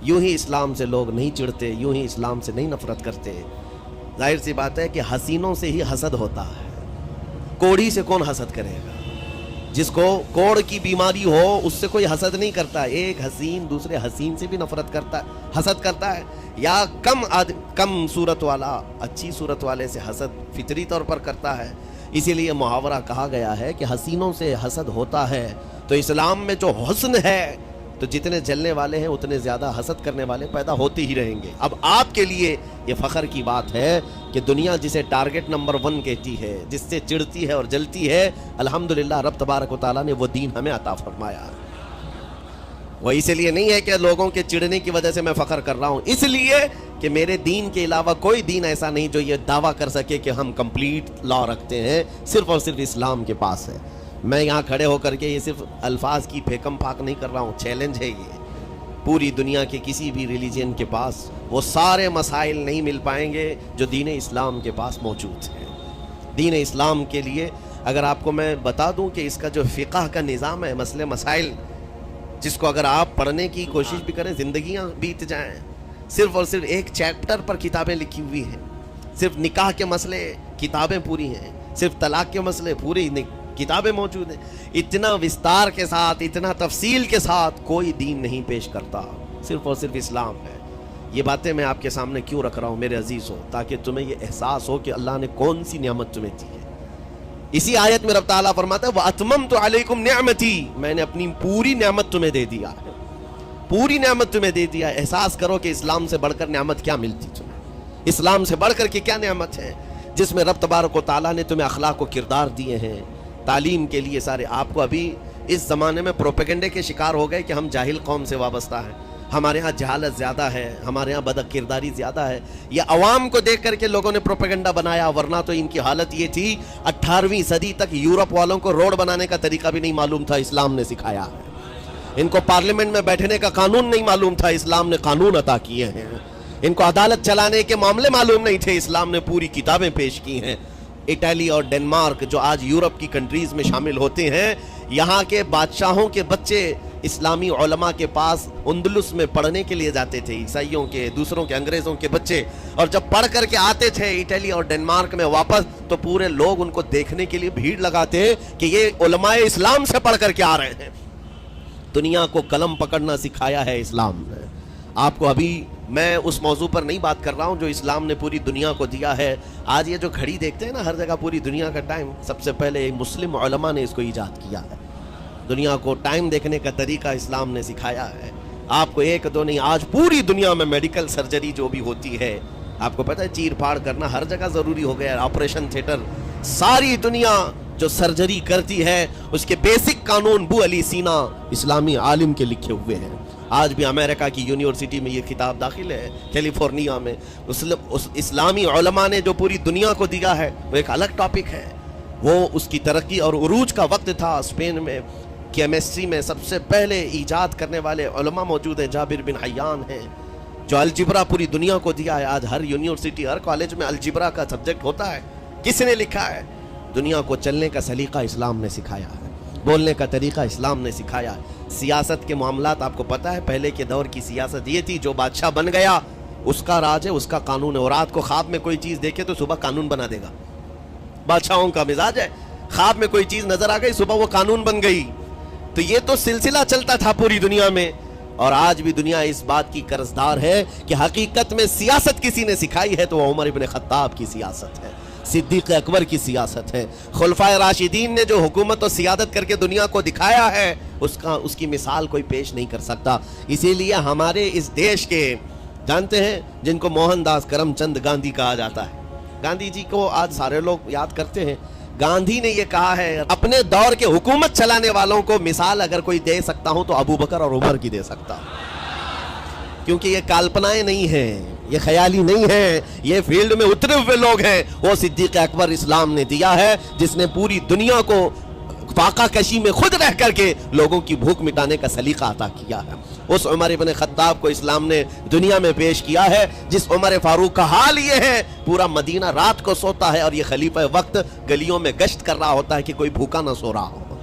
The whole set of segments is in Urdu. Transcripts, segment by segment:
یوں ہی اسلام سے لوگ نہیں چڑھتے، یوں ہی اسلام سے نہیں نفرت کرتے۔ ظاہر سی بات ہے کہ حسینوں سے ہی حسد ہوتا ہے، کوڑی سے کون حسد کرے گا؟ جس کو کوڑ کی بیماری ہو اس سے کوئی حسد نہیں کرتا۔ ایک حسین دوسرے حسین سے بھی نفرت کرتا ہے، حسد کرتا ہے، یا کم صورت والا اچھی صورت والے سے حسد فطری طور پر کرتا ہے۔ اسی لیے محاورہ کہا گیا ہے کہ حسینوں سے حسد ہوتا ہے، تو اسلام میں جو حسن ہے تو جتنے جلنے والے ہیں اتنے زیادہ حسد کرنے والے پیدا ہوتے ہی رہیں گے۔ اب آپ کے لیے یہ فخر کی بات ہے کہ دنیا جسے ٹارگٹ نمبر 1 کہتی ہے، جس سے چڑھتی ہے اور جلتی ہے، الحمدللہ رب تبارک و تعالیٰ نے وہ دین ہمیں عطا فرمایا۔ وہ اس لیے نہیں ہے کہ لوگوں کے چڑھنے کی وجہ سے میں فخر کر رہا ہوں، اس لیے کہ میرے دین کے علاوہ کوئی دین ایسا نہیں جو یہ دعویٰ کر سکے کہ ہم کمپلیٹ لا رکھتے ہیں، صرف اور صرف اسلام کے پاس ہے۔ میں یہاں کھڑے ہو کر کے یہ صرف الفاظ کی پھیکم پھاک نہیں کر رہا ہوں، چیلنج ہے یہ۔ پوری دنیا کے کسی بھی ریلیجن کے پاس وہ سارے مسائل نہیں مل پائیں گے جو دین اسلام کے پاس موجود ہیں۔ دین اسلام کے لیے اگر آپ کو میں بتا دوں کہ اس کا جو فقہ کا نظام ہے، مسئلے مسائل، جس کو اگر آپ پڑھنے کی کوشش بھی کریں زندگیاں بیت جائیں، صرف اور صرف ایک چیپٹر پر کتابیں لکھی ہوئی ہیں۔ صرف نکاح کے مسئلے کتابیں پوری ہیں، صرف طلاق کے مسئلے پوری کتابیں موجود ہیں۔ اتنا وستار کے ساتھ، اتنا تفصیل کے ساتھ کوئی دین نہیں پیش کرتا، صرف اور صرف اسلام ہے۔ یہ باتیں میں آپ کے سامنے کیوں رکھ رہا ہوں میرے عزیزوں؟ تاکہ تمہیں یہ احساس ہو کہ اللہ نے کون سی نعمت تمہیں دی ہے۔ اسی آیت میں رب تعالیٰ فرماتا ہے وَأَتْمَمْتُ عَلَيْكُمْ نِعْمَتِي، میں نے اپنی پوری نعمت تمہیں دے دیا ہے، پوری نعمت تمہیں دے دیا۔ احساس کرو کہ اسلام سے بڑھ کر نعمت کیا ملتی تمہیں، اسلام سے بڑھ کر کے کیا نعمت ہے، جس میں رب تبارک و تعالیٰ نے تمہیں اخلاق و کردار دیے ہیں، تعلیم کے لیے سارے۔ آپ کو ابھی اس زمانے میں پروپیگنڈے کے شکار ہو گئے کہ ہم جاہل قوم سے وابستہ ہیں، ہمارے ہاں جہالت زیادہ ہے، ہمارے ہاں بد کرداری زیادہ ہے۔ یہ عوام کو دیکھ کر کے لوگوں نے پروپیگنڈا بنایا، ورنہ تو ان کی حالت یہ تھی 18ویں صدی تک یورپ والوں کو روڈ بنانے کا طریقہ بھی نہیں معلوم تھا، اسلام نے سکھایا ہے۔ ان کو پارلیمنٹ میں بیٹھنے کا قانون نہیں معلوم تھا، اسلام نے قانون عطا کیے ہیں۔ ان کو عدالت چلانے کے معاملے معلوم نہیں تھے، اسلام نے پوری کتابیں پیش کی ہیں۔ اٹلی اور ڈنمارک جو آج یورپ کی کنٹریز میں شامل ہوتے ہیں، یہاں کے بادشاہوں کے بچے اسلامی علماء کے پاس اندلس میں پڑھنے کے لیے جاتے تھے، عیسائیوں کے، دوسروں کے، انگریزوں کے بچے، اور جب پڑھ کر کے آتے تھے اٹلی اور ڈنمارک میں واپس، تو پورے لوگ ان کو دیکھنے کے لیے بھیڑ لگاتے کہ یہ علماء اسلام سے پڑھ کر کے آ رہے ہیں۔ دنیا کو قلم پکڑنا سکھایا ہے اسلام نے۔ آپ کو ابھی میں اس موضوع پر نہیں بات کر رہا ہوں جو اسلام نے پوری دنیا کو دیا ہے۔ آج یہ جو گھڑی دیکھتے ہیں نا ہر جگہ پوری دنیا کا ٹائم، سب سے پہلے مسلم علماء نے اس کو ایجاد کیا ہے۔ دنیا کو ٹائم دیکھنے کا طریقہ اسلام نے سکھایا ہے۔ آپ کو ایک دو نہیں، آج پوری دنیا میں میڈیکل سرجری جو بھی ہوتی ہے، آپ کو پتہ ہے چیر پھاڑ کرنا ہر جگہ ضروری ہو گیا ہے، آپریشن تھیٹر، ساری دنیا جو سرجری کرتی ہے اس کے بیسک قانون ابو علی سینا اسلامی عالم کے لکھے ہوئے ہیں۔ آج بھی امریکہ کی یونیورسٹی میں یہ کتاب داخل ہے، کیلیفورنیا میں۔ اس اسلامی علماء نے جو پوری دنیا کو دیا ہے وہ ایک الگ ٹاپک ہے۔ وہ اس کی ترقی اور عروج کا وقت تھا۔ اسپین میں کیمسٹری میں سب سے پہلے ایجاد کرنے والے علماء موجود ہیں، جابر بن حیان ہیں، جو الجبرا پوری دنیا کو دیا ہے۔ آج ہر یونیورسٹی، ہر کالج میں الجبرا کا سبجیکٹ ہوتا ہے۔ کس نے لکھا ہے؟ دنیا کو چلنے کا سلیقہ اسلام نے سکھایا ہے، بولنے کا طریقہ اسلام نے سکھایا ہے۔ سیاست کے معاملات آپ کو پتہ ہے، پہلے کے دور کی سیاست یہ تھی جو بادشاہ بن گیا اس کا راج ہے، اس کا قانون ہے۔ اور رات کو خواب میں کوئی چیز دیکھے تو صبح قانون بنا دے گا۔ بادشاہوں کا مزاج ہے، خواب میں کوئی چیز نظر آ گئی صبح وہ قانون بن گئی۔ تو یہ تو سلسلہ چلتا تھا پوری دنیا میں، اور آج بھی دنیا اس بات کی قرضدار ہے کہ حقیقت میں سیاست کسی نے سکھائی ہے تو وہ عمر ابن خطاب کی سیاست ہے، صدیق اکبر کی سیاست ہے۔ خلفائے راشدین نے جو حکومت و سیادت کر کے دنیا کو دکھایا ہے اس کی مثال کوئی پیش نہیں کر سکتا۔ اسی لیے ہمارے اس دیش کے جانتے ہیں جن کو موہن داس کرم چند گاندھی کہا جاتا ہے، گاندھی جی کو آج سارے لوگ یاد کرتے ہیں۔ گاندھی نے یہ کہا ہے اپنے دور کے حکومت چلانے والوں کو مثال اگر کوئی دے سکتا ہوں تو ابو بکر اور عمر کی دے سکتا ہوں، کیونکہ یہ کالپنائیں نہیں ہیں، یہ خیالی نہیں ہے، یہ فیلڈ میں اترے ہوئے لوگ ہیں۔ وہ صدیق اکبر اسلام نے دیا ہے جس نے پوری دنیا کو فاقہ کشی میں خود رہ کر کے لوگوں کی بھوک مٹانے کا سلیقہ عطا کیا ہے۔ اس عمر ابن خطاب کو اسلام نے دنیا میں پیش کیا ہے جس عمر فاروق کا حال یہ ہے پورا مدینہ رات کو سوتا ہے اور یہ خلیفہ وقت گلیوں میں گشت کر رہا ہوتا ہے کہ کوئی بھوکا نہ سو رہا ہو۔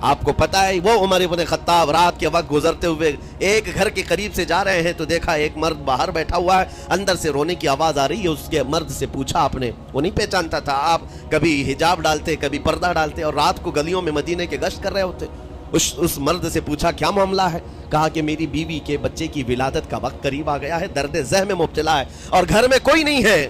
آپ کو پتا ہے وہ عمر ابن خطاب رات کے وقت گزرتے ہوئے ایک گھر کے قریب سے جا رہے ہیں تو دیکھا ایک مرد باہر بیٹھا ہوا ہے, اندر سے رونے کی آواز آ رہی ہے. اس کے مرد سے پوچھا آپ نے, وہ نہیں پہچانتا تھا, آپ کبھی حجاب ڈالتے کبھی پردہ ڈالتے اور رات کو گلیوں میں مدینے کے گشت کر رہے ہوتے. اس مرد سے پوچھا کیا معاملہ ہے؟ کہا کہ میری بیوی کے بچے کی ولادت کا وقت قریب آ گیا ہے, درد ذہ میں مبتلا ہے اور گھر میں کوئی نہیں ہے,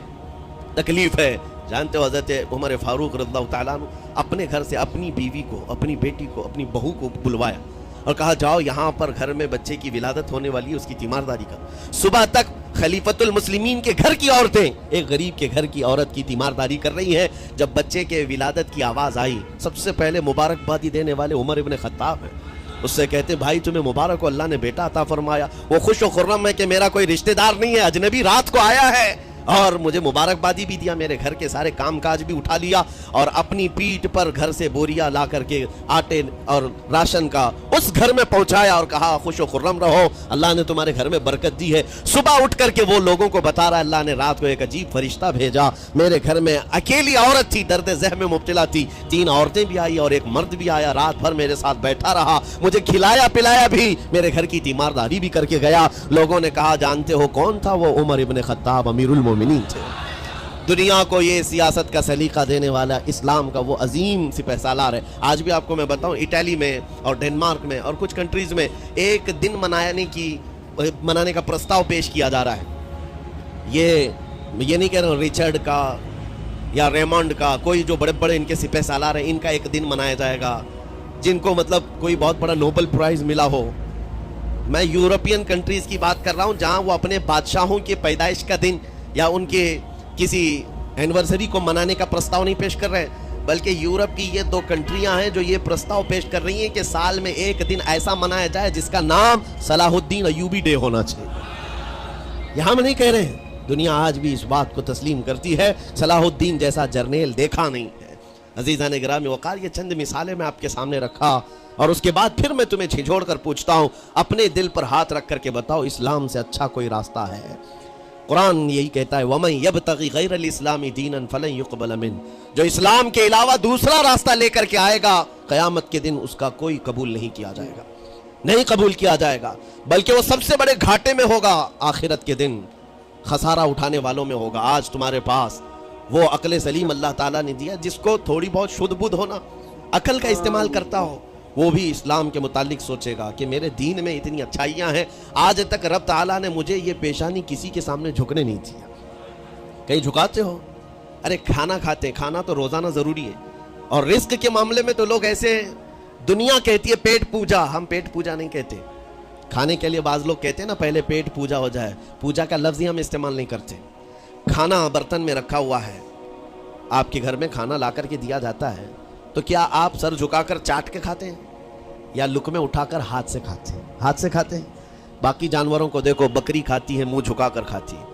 تکلیف ہے. جانتے ہو حضرت عمر فاروق رضی اللہ تعالیٰ عنہ اپنے گھر سے اپنی بیوی کو, اپنی بیٹی کو, اپنی بہو کو بلوایا اور کہا جاؤ یہاں پر گھر میں بچے کی ولادت ہونے والی ہے, اس کی تیمارداری کر. صبح تک خلیفۃ المسلمین کے گھر کی عورتیں ایک غریب کے گھر کی عورت کی تیمارداری کر رہی ہیں. جب بچے کے ولادت کی آواز آئی, سب سے پہلے مبارکبادی دینے والے عمر ابن خطاب ہیں. اس سے کہتے بھائی تمہیں مبارک ہو, اللہ نے بیٹا عطا فرمایا. وہ خوش و خرم ہے کہ میرا کوئی رشتہ دار نہیں ہے, اجنبی رات کو آیا ہے اور مجھے مبارکبادی بھی دیا, میرے گھر کے سارے کام کاج بھی اٹھا لیا اور اپنی پیٹھ پر گھر سے بوریا لا کر کے آٹے اور راشن کا اس گھر میں پہنچایا اور کہا خوش و خرم رہو, اللہ نے تمہارے گھر میں برکت دی ہے. صبح اٹھ کر کے وہ لوگوں کو بتا رہا ہے اللہ نے رات کو ایک عجیب فرشتہ بھیجا, میرے گھر میں اکیلی عورت تھی, درد ذہ میں مبتلا تھی, 3 عورتیں بھی آئی اور ایک مرد بھی آیا, رات بھر میرے ساتھ بیٹھا رہا, مجھے کھلایا پلایا بھی, میرے گھر کی تیمارداری بھی کر کے گیا. لوگوں نے کہا جانتے ہو کون تھا وہ؟ عمر ابن خطاب امیر المومنین تھے. دنیا کو یہ سیاست کا سلیقہ دینے والا اسلام کا وہ عظیم سپہ سالار ہے. آج بھی آپ کو میں بتاؤں اٹلی میں اور ڈنمارک میں اور کچھ کنٹریز میں ایک دن منانے کا پرستاؤ پیش کیا جا رہا ہے. یہ نہیں کہہ رہا ہوں ریچرڈ کا یا ریمونڈ کا, کوئی جو بڑے بڑے ان کے سپہ سالار ہیں ان کا ایک دن منایا جائے گا جن کو مطلب کوئی بہت بڑا نوبل پرائز ملا ہو. میں یورپین کنٹریز کی بات کر رہا ہوں جہاں وہ اپنے بادشاہوں کی پیدائش کا دن یا ان کے کسی اینیورسری کو منانے کا پرستاؤ نہیں پیش کر رہے, بلکہ یورپ کی یہ 2 کنٹریاں ہیں جو یہ پرستاؤ پیش کر رہی ہیں کہ سال میں ایک دن ایسا منایا جائے جس کا نام صلاح الدین ایوبی ڈے ہونا چاہیے. یہ ہم نہیں کہہ رہے ہیں, دنیا آج بھی اس بات کو تسلیم کرتی ہے, صلاح الدین جیسا جرنیل دیکھا نہیں ہے. عزیزان گرامی وقار, یہ چند مثالیں میں آپ کے سامنے رکھا اور اس کے بعد پھر میں تمہیں جھنجھوڑ کر پوچھتا ہوں, اپنے دل پر ہاتھ رکھ کر کے بتاؤ اسلام سے اچھا کوئی راستہ ہے؟ قرآن یہی کہتا ہے وَمَن يَبْتَغِ غَيْرَ الْإِسْلَامِ دِينًا فَلَن يُقْبَلَ مِنْهُ, جو اسلام کے علاوہ دوسرا راستہ لے کر کے آئے گا قیامت کے دن اس کا کوئی قبول نہیں کیا جائے گا, نہیں قبول کیا جائے گا, بلکہ وہ سب سے بڑے گھاٹے میں ہوگا. آخرت کے دن خسارہ اٹھانے والوں میں ہوگا. آج تمہارے پاس وہ عقل سلیم اللہ تعالیٰ نے دیا جس کو تھوڑی بہت شدھ بدھ ہونا, عقل کا استعمال کرتا ہو, وہ بھی اسلام کے متعلق سوچے گا کہ میرے دین میں اتنی اچھائیاں ہیں. آج تک رب تعالیٰ نے مجھے یہ پیشانی کسی کے سامنے جھکنے نہیں دیا. کہیں جھکاتے ہو؟ ارے کھانا کھاتے ہیں, کھانا تو روزانہ ضروری ہے, اور رزق کے معاملے میں تو لوگ ایسے, دنیا کہتی ہے پیٹ پوجا, ہم پیٹ پوجا نہیں کہتے. کھانے کے لیے بعض لوگ کہتے ہیں نا پہلے پیٹ پوجا ہو جائے, پوجا کا لفظ ہی ہم استعمال نہیں کرتے. کھانا برتن میں رکھا ہوا ہے, آپ کے گھر میں کھانا لا کر کے دیا جاتا ہے, تو کیا آپ سر جھکا کر چاٹ کے کھاتے ہیں یا لقمے اٹھا کر ہاتھ سے کھاتے ہیں؟ ہاتھ سے کھاتے ہیں. باقی جانوروں کو دیکھو, بکری کھاتی ہے منہ جھکا کر کھاتی ہے,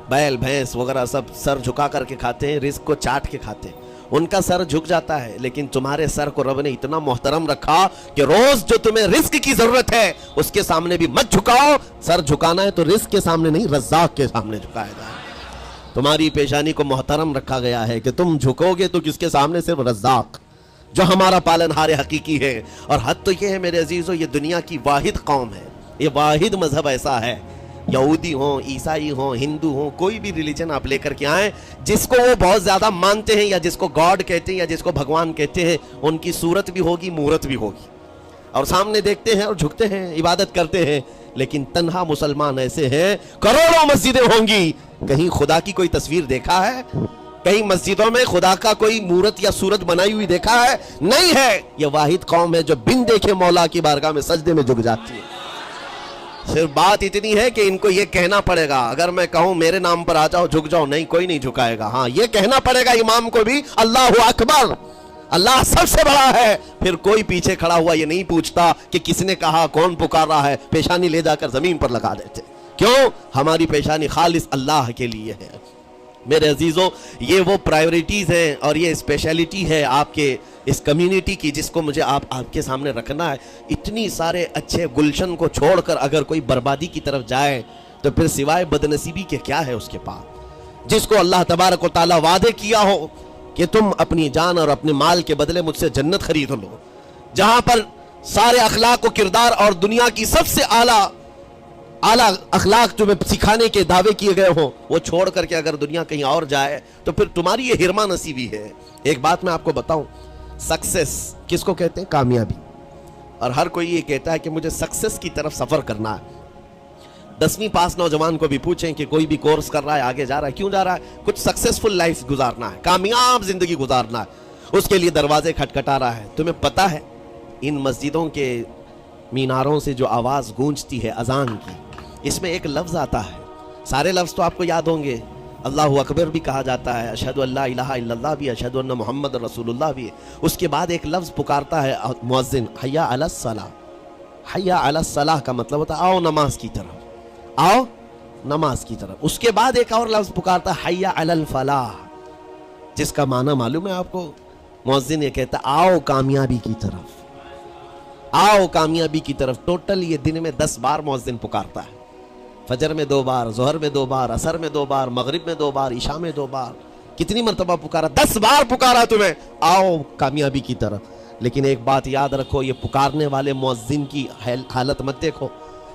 بیل بھینس وغیرہ سب سر جھکا کر کے کھاتے ہیں, رزق کو چاٹ کے کھاتے ہیں, ان کا سر جھک جاتا ہے. لیکن تمہارے سر کو رب نے اتنا محترم رکھا کہ روز جو تمہیں رزق کی ضرورت ہے اس کے سامنے بھی مت جھکاؤ. سر جھکانا ہے تو رزق کے سامنے نہیں, رزاق کے سامنے جھکایا جائے. تمہاری پیشانی کو محترم رکھا گیا ہے کہ تم جھکو گے تو کس کے سامنے؟ صرف رزاق جو ہمارا پالنہار حقیقی ہے. اور حد تو یہ ہے میرے عزیزو, یہ دنیا کی واحد قوم ہے, یہ واحد مذہب ایسا ہے, یہودی ہوں, عیسائی ہوں, ہندو ہوں, کوئی بھی ریلیجن آپ لے کر کے آئیں, جس کو وہ بہت زیادہ مانتے ہیں یا جس کو گاڈ کہتے ہیں یا جس کو بھگوان کہتے ہیں, ان کی صورت بھی ہوگی, مورت بھی ہوگی, اور سامنے دیکھتے ہیں اور جھکتے ہیں, عبادت کرتے ہیں. لیکن تنہا مسلمان ایسے ہیں, کروڑوں مسجدیں ہوں گی, کہیں خدا کی کوئی تصویر دیکھا ہے؟ کہیں مسجدوں میں خدا کا کوئی مورت یا صورت بنائی ہوئی دیکھا ہے؟ نہیں ہے. یہ واحد قوم ہے جو بن دیکھے مولا کی بارگاہ میں سجدے میں جھک جاتی ہے. صرف بات اتنی ہے کہ ان کو یہ کہنا پڑے گا, اگر میں کہوں میرے نام پر آ جاؤ جھک جاؤ, نہیں, کوئی نہیں جھکائے گا. ہاں, یہ کہنا پڑے گا امام کو بھی اللہ اکبر, اللہ سب سے بڑا ہے. پھر کوئی پیچھے کھڑا ہوا یہ نہیں پوچھتا کہ کس نے کہا, کون پکار رہا ہے, پیشانی لے جا کر زمین پر لگا دیتے. کیوں؟ ہماری پیشانی خالص اللہ کے لیے ہے. میرے عزیزوں, یہ وہ پرائیورٹیز ہیں اور یہ اسپیشلٹی ہے آپ کے اس کمیونٹی کی جس کو مجھے آپ کے سامنے رکھنا ہے. اتنی سارے اچھے گلشن کو چھوڑ کر اگر کوئی بربادی کی طرف جائے تو پھر سوائے بدنصیبی کے کیا ہے اس کے پاس؟ جس کو اللہ تبارک و تعالیٰ وعدے کیا ہو کہ تم اپنی جان اور اپنے مال کے بدلے مجھ سے جنت خرید لو, جہاں پر سارے اخلاق و کردار اور دنیا کی سب سے اعلیٰ اخلاق تمہیں سکھانے کے دعوے کیے گئے ہوں، وہ چھوڑ کر کے اگر دنیا کہیں اور جائے تو پھر تمہاری یہ ہرما نصیبی ہے۔ ایک بات میں آپ کو بتاؤں، سکسیس کس کو کہتے ہیں؟ کامیابی۔ اور ہر کوئی یہ کہتا ہے کہ مجھے سکسیس کی طرف سفر کرنا ہے۔ 10ویں پاس نوجوان کو بھی پوچھیں کہ کوئی بھی کورس کر رہا ہے، آگے جا رہا ہے، کیوں جا رہا ہے؟ کچھ سکسیسفل لائف گزارنا ہے، کامیاب زندگی گزارنا ہے، اس کے لیے دروازے کھٹکھٹا رہا ہے۔ تمہیں پتہ ہے ان مسجدوں کے میناروں سے جو آواز گونجتی ہے اذان کی، اس میں ایک لفظ آتا ہے، سارے لفظ تو آپ کو یاد ہوں گے، اللہ اکبر بھی کہا جاتا ہے، اشہدو ان لا الہ الا اللہ بھی، اشہدو ان محمد رسول اللہ بھی ہے۔ اس کے بعد ایک لفظ پکارتا ہے مؤذن، حی علی الصلاۃ۔ حی علی الصلاۃ کا مطلب ہوتا ہے آؤ نماز کی طرف، آؤ نماز کی طرف۔ اس کے بعد ایک اور لفظ پکارتا ہے حی علی الفلاح، جس کا معنی معلوم ہے آپ کو؟ مؤذن یہ کہتا ہے آؤ کامیابی کی طرف، آؤ کامیابی کی طرف۔ ٹوٹل یہ دن میں 10 بار مؤذن پکارتا ہے، فجر میں 2 بار، ظہر میں 2 بار، عصر میں 2 بار، مغرب میں 2 بار، عشاء میں 2 بار۔ کتنی مرتبہ پکارا؟ 10 بار پکارا تمہیں، آؤ کامیابی کی طرف۔ لیکن ایک بات یاد رکھو، یہ پکارنے والے مؤذن کی حالت مت دیکھو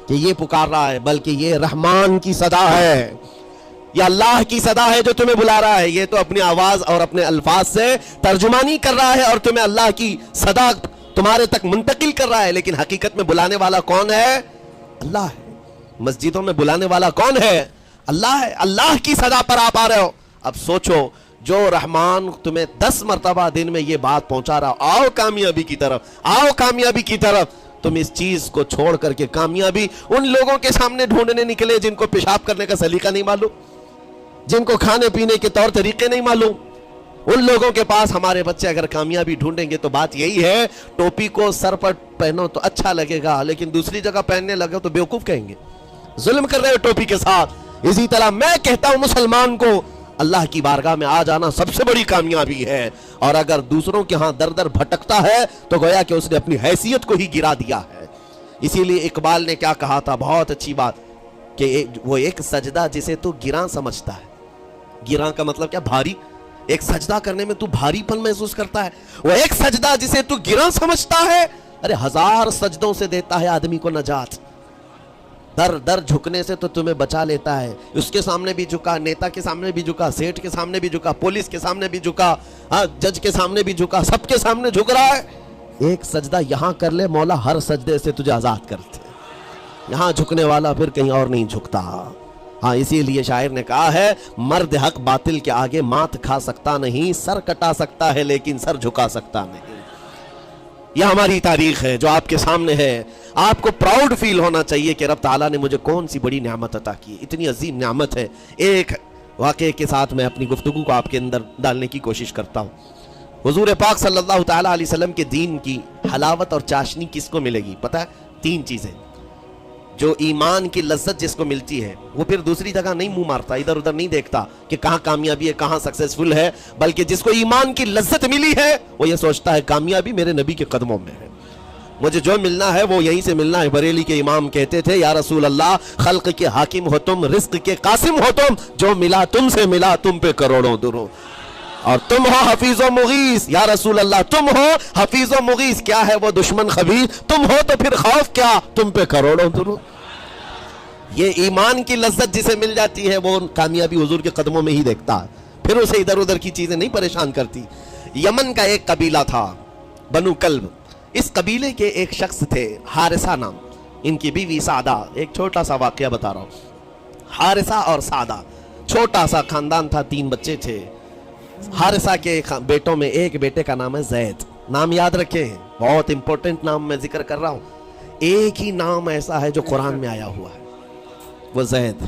کہ یہ پکار رہا ہے، بلکہ یہ رحمان کی صدا ہے، یہ اللہ کی صدا ہے جو تمہیں بلا رہا ہے۔ یہ تو اپنی آواز اور اپنے الفاظ سے ترجمانی کر رہا ہے اور تمہیں اللہ کی صدا تمہارے تک منتقل کر رہا ہے، لیکن حقیقت میں بلانے والا کون ہے؟ اللہ ہے۔ مسجدوں میں بلانے والا کون ہے؟ اللہ ہے۔ اللہ کی صدا پر آپ آ رہے ہو۔ اب سوچو، جو رحمان تمہیں 10 مرتبہ دن میں یہ بات پہنچا رہا، آؤ کامیابی کی طرف، آؤ کامیابی کی طرف، تم اس چیز کو چھوڑ کر کے کامیابی ان لوگوں کے سامنے ڈھونڈنے نکلے جن کو پیشاب کرنے کا سلیقہ نہیں معلوم، جن کو کھانے پینے کے طور طریقے نہیں معلوم۔ ان لوگوں کے پاس ہمارے بچے اگر کامیابی ڈھونڈیں گے تو بات یہی ہے، ٹوپی کو سر پر پہنو تو اچھا لگے گا، لیکن دوسری جگہ پہننے لگے تو بیوقوف کہیں گے، ظلم کر رہے ہو ٹوپی کے ساتھ۔ اسی طرح میں کہتا ہوں مسلمان کو اللہ کی بارگاہ میں آ جانا سب سے بڑی کامیابی ہے، اور اگر دوسروں کے ہاں در در بھٹکتا ہے تو گویا کہ اس نے اپنی حیثیت کو ہی گرا دیا ہے۔ اسی لیے اقبال نے کیا کہا تھا، بہت اچھی بات، کہ وہ ایک سجدہ جسے تو گراں سمجھتا ہے، گراں کا مطلب کیا؟ بھاری۔ ایک سجدہ کرنے میں تو بھاری پن محسوس کرتا ہے، وہ ایک سجدہ جسے تو گراں سمجھتا ہے، ارے 1000 سجدوں سے دیتا ہے آدمی کو نجات۔ در در جھکنے سے تو تمہیں بچا لیتا ہے، اس کے سامنے بھی جھکا، نیتا کے سامنے بھی جھکا، سیٹ کے سامنے بھی جھکا، پولیس کے سامنے بھی جھکا، جج کے سامنے بھی جھکا، سب کے سامنے جھک رہا ہے۔ ایک سجدہ یہاں کر لے، مولا ہر سجدے سے تجھے آزاد کرتے۔ یہاں جھکنے والا پھر کہیں اور نہیں جھکتا۔ ہاں اسی لیے شاعر نے کہا ہے، مرد حق باطل کے آگے مات کھا سکتا نہیں، سر کٹا سکتا ہے لیکن سر جھکا سکتا نہیں۔ یہ ہماری تاریخ ہے جو آپ کے سامنے ہے۔ آپ کو پراؤڈ فیل ہونا چاہیے کہ رب تعالیٰ نے مجھے کون سی بڑی نعمت عطا کی، اتنی عظیم نعمت ہے۔ ایک واقعے کے ساتھ میں اپنی گفتگو کو آپ کے اندر ڈالنے کی کوشش کرتا ہوں۔ حضور پاک صلی اللہ تعالیٰ علیہ وسلم کے دین کی حلاوت اور چاشنی کس کو ملے گی؟ پتہ ہے؟ 3 چیزیں۔ جو ایمان کی لذت جس کو ملتی ہے وہ پھر دوسری جگہ نہیں منہ مارتا، ادھر ادھر نہیں دیکھتا کہ کہاں کامیابی ہے، کہاں سکسیسفل ہے، بلکہ جس کو ایمان کی لذت ملی ہے وہ یہ سوچتا ہے کامیابی میرے نبی کے قدموں میں ہے، مجھے جو ملنا ہے وہ یہیں سے ملنا ہے۔ بریلی کے امام کہتے تھے، یا رسول اللہ، خلق کے حاکم ہو تم، رزق کے قاسم ہو تم، جو ملا تم سے ملا تم پہ کروڑوں درود، اور تم ہو حفیظ و مغیث، یا رسول اللہ تم ہو حفیظ و مغیث، کیا ہے وہ دشمن خبیث، تم ہو تو پھر خوف کیا، تم پہ کروڑوں درود۔ یہ ایمان کی لذت جسے مل جاتی ہے وہ کامیابی حضور کے قدموں میں ہی دیکھتا ہے، پھر اسے ادھر ادھر کی چیزیں نہیں پریشان کرتی۔ یمن کا ایک قبیلہ تھا بنو کلب، اس قبیلے کے ایک شخص تھے حارثہ نام، ان کی بیوی سعدہ۔ ایک چھوٹا سا واقعہ بتا رہا ہوں۔ حارثہ اور سعدہ چھوٹا سا خاندان تھا، 3 بچے تھے۔ حارثہ کے بیٹوں میں ایک بیٹے کا نام ہے زید، نام یاد رکھیں، بہت امپورٹنٹ نام میں ذکر کر رہا ہوں۔ ایک ہی نام ایسا ہے جو قرآن میں آیا ہوا ہے، وہ زید۔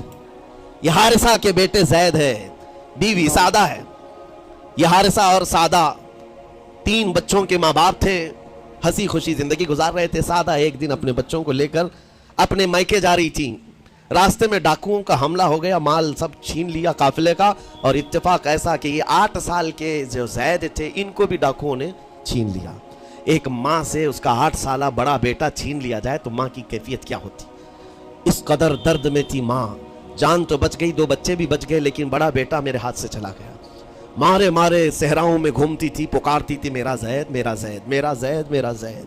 یہ حارثہ کے بیٹے زید ہے، بیوی سعدہ ہے۔ یہ حارثہ اور سعدہ 3 بچوں کے ماں باپ تھے، ہنسی خوشی زندگی گزار رہے تھے۔ سعدہ ایک دن اپنے بچوں کو لے کر اپنے مائکے جا رہی تھی، راستے میں ڈاکوؤں کا حملہ ہو گیا، مال سب چھین لیا قافلے کا، اور اتفاق ایسا کہ یہ 8 سال کے جو زید تھے ان کو بھی ڈاکوؤں نے چھین لیا۔ ایک ماں سے اس کا 8 سالہ بڑا بیٹا چھین لیا جائے تو ماں کی کیفیت کیا ہوتی؟ اس قدر درد میں تھی ماں، جان تو بچ گئی، 2 بچے بھی بچ گئے، لیکن بڑا بیٹا میرے ہاتھ سے چلا گیا۔ مارے مارے صحراؤں میں گھومتی تھی، پکارتی تھی، میرا زید میرا زید میرا زید میرا زید۔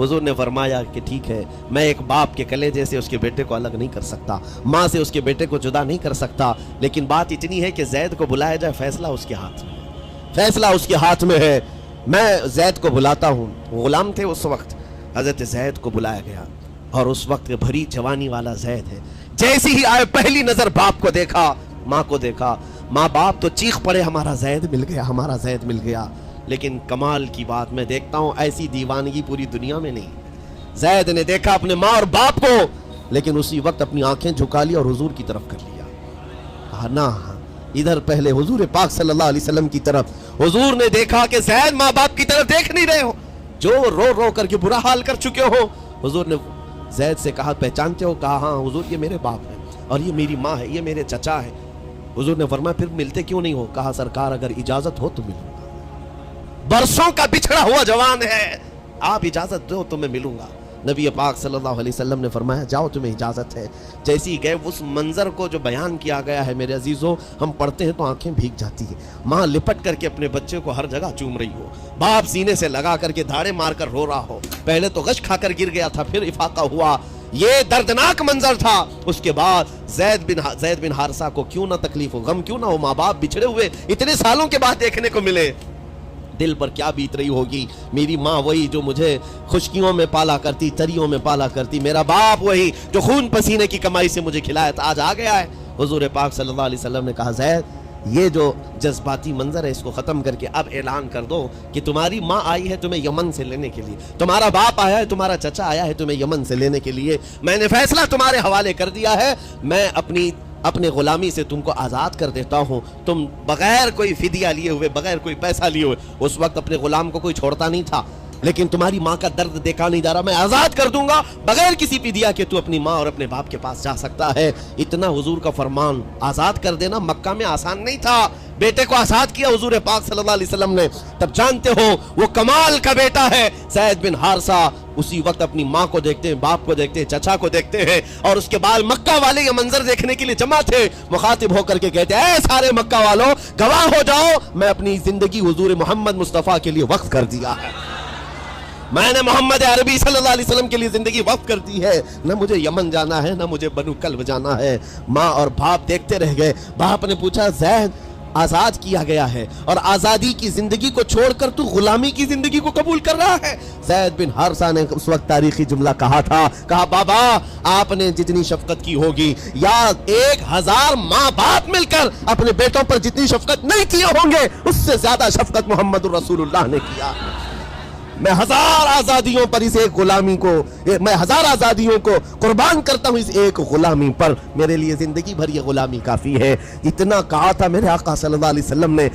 حضور نے فرمایا کہ ٹھیک ہے، میں ایک باپ کے کلیجے سے اس کے بیٹے کو الگ نہیں کر سکتا، ماں سے اس کے بیٹے کو جدا نہیں کر سکتا، لیکن بات اتنی ہے کہ زید کو بلایا جائے، فیصلہ اس کے ہاتھ میں ہے، فیصلہ اس کے ہاتھ میں ہے۔ میں زید کو بلاتا ہوں۔ غلام تھے اس وقت، حضرت زید کو بلایا گیا، اور اس وقت بھری جوانی والا زید ہے۔ جیسی ہی آئے، پہلی نظر باپ کو دیکھا، ماں کو دیکھا، ماں باپ تو چیخ پڑے، ہمارا زید مل گیا، ہمارا زید مل گیا۔ لیکن کمال کی بات میں دیکھتا ہوں، ایسی دیوانگی پوری دنیا میں نہیں۔ زید نے دیکھا اپنے ماں اور باپ کو، لیکن اسی وقت اپنی آنکھیں جھکا لی اور حضور کی طرف کر لیا۔ کہا نہ، ادھر پہلے حضور پاک صلی اللہ علیہ وسلم کی طرف۔ حضور نے دیکھا کہ زید ماں باپ کی طرف دیکھ نہیں رہے ہو، جو رو رو کر کے برا حال کر چکے ہو۔ حضور نے زید سے کہا پہچانتے ہو؟ کہا ہاں حضور، یہ میرے باپ ہیں اور یہ میری ماں ہے، یہ میرے چچا ہے۔ حضور نے فرمایا پھر ملتے کیوں نہیں ہو؟ کہا سرکار اگر اجازت ہو تو ملوں گا، برسوں کا بچھڑا ہوا جوان ہے، آپ اجازت دو تو میں ملوں گا۔ نبی پاک صلی اللہ علیہ وسلم نے فرمایا جاؤ تمہیں اجازت ہے۔ جیسی گئے، اس منظر کو جو بیان کیا گیا ہے میرے عزیزوں، ہم پڑھتے ہیں تو آنکھیں بھیگ جاتی ہیں۔ ماں لپٹ کر کے اپنے بچے کو ہر جگہ چوم رہی ہو، باپ سینے سے لگا کر کے دھاڑے مار کر رو رہا ہو، پہلے تو غش کھا کر گر گیا تھا، پھر افاقہ ہوا۔ یہ دردناک منظر تھا۔ اس کے بعد زید بن حارثہ کو کیوں نہ تکلیف ہو، غم کیوں نہ ہو، ماں باپ بچھڑے ہوئے اتنے سالوں کے بعد دیکھنے کو ملے، دل پر کیا بیت رہی ہوگی۔ میری ماں وہی جو مجھے خشکیوں میں پالا کرتی، تریوں میں پالا کرتی، میرا باپ وہی جو خون پسینے کی کمائی سے مجھے کھلایا تھا، آج آ گیا ہے۔ حضور پاک صلی اللہ علیہ وسلم نے کہا زید، یہ جو جذباتی منظر ہے اس کو ختم کر کے اب اعلان کر دو کہ تمہاری ماں آئی ہے تمہیں یمن سے لینے کے لیے، تمہارا باپ آیا ہے، تمہارا چچا آیا ہے تمہیں یمن سے لینے کے لیے، میں نے فیصلہ تمہارے حوالے کر دیا ہے، میں اپنے غلامی سے تم کو آزاد کر دیتا ہوں۔ تم بغیر کوئی فدیہ لیے ہوئے، بغیر کوئی پیسہ لیے ہوئے، اس وقت اپنے غلام کو کوئی چھوڑتا نہیں تھا، لیکن تمہاری ماں کا درد دیکھا نہیں جا رہا، میں آزاد کر دوں گا بغیر کسی فدیہ کے، تو اپنی ماں اور اپنے باپ کے پاس جا سکتا ہے۔ اتنا حضور کا فرمان، آزاد کر دینا مکہ میں آسان نہیں تھا۔ بیٹے کو آزاد کیا حضور پاک صلی اللہ علیہ وسلم نے، تب جانتے ہو وہ کمال کا بیٹا ہے زید بن حارثہ۔ اسی وقت اپنی ماں کو دیکھتے ہیں، باپ کو دیکھتے ہیں، چچا کو دیکھتے ہیں، اور اس کے بعد مکہ والے یہ منظر دیکھنے کے لیے جمع تھے، مخاطب ہو کر کے کہتے ہیں اے سارے مکہ والوں، گواہ ہو جاؤ، میں اپنی زندگی حضور محمد مصطفیٰ کے لیے وقف کر دیا ہے، میں نے محمد عربی صلی اللہ علیہ وسلم کے لیے زندگی وقف کر دی ہے، نہ مجھے یمن جانا ہے، نہ مجھے بنو کلب جانا ہے۔ ماں اور باپ دیکھتے رہ گئے۔ باپ نے پوچھا زید آزاد کیا گیا ہے اور آزادی کی زندگی کو چھوڑ کر تو غلامی کی زندگی کو قبول کر رہا ہے؟ زید بن حارثہ نے اس وقت تاریخی جملہ کہا تھا، کہا بابا آپ نے جتنی شفقت کی ہوگی، یا 1000 ماں باپ مل کر اپنے بیٹوں پر جتنی شفقت نہیں کیے ہوں گے، اس سے زیادہ شفقت محمد الرسول اللہ نے کیا۔ میں 1000 آزادیوں پر اس ایک غلامی کو، میں 1000 آزادیوں کو قربان کرتا ہوں اس ایک غلامی پر، میرے لیے زندگی بھر یہ غلامی کافی ہے۔ اتنا کہا تھا میرے آقا صلی اللہ علیہ وسلم نے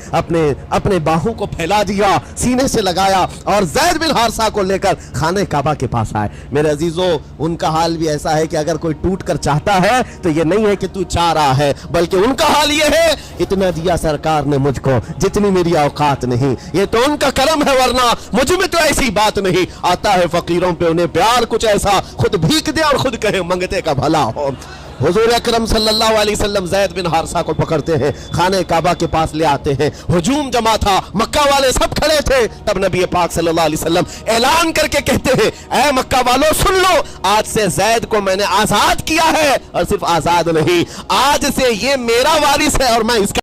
اپنے باہوں کو پھیلا دیا، سینے سے لگایا اور زید بن حارثہ کو لے کر خانہ کعبہ کے پاس آئے۔ میرے عزیزو، ان کا حال بھی ایسا ہے کہ اگر کوئی ٹوٹ کر چاہتا ہے تو یہ نہیں ہے کہ تو چاہ رہا ہے، بلکہ ان کا حال یہ ہے اتنا دیا سرکار نے مجھ کو جتنی میری اوقات نہیں، یہ تو ان کا کرم ہے، ورنہ مجھ میں تو ایسی بات نہیں۔ آتا ہے فقیروں پہ انہیں پیار کچھ ایسا، خود بھیک دے اور خود کہے منگتے کا بھلا ہو۔ حضور اکرم صلی اللہ علیہ وسلم زید بن حارثہ کو پکڑتے ہیں، خانہ کعبہ کے پاس لے آتے ہیں، ہجوم جمع تھا، مکہ والے سب کھڑے تھے، تب نبی پاک صلی اللہ علیہ وسلم اعلان کر کے کہتے ہیں اے مکہ والوں سن لو، آج سے زید کو میں نے آزاد کیا ہے، اور صرف آزاد نہیں، آج سے یہ میرا وارث ہے اور میں اس کا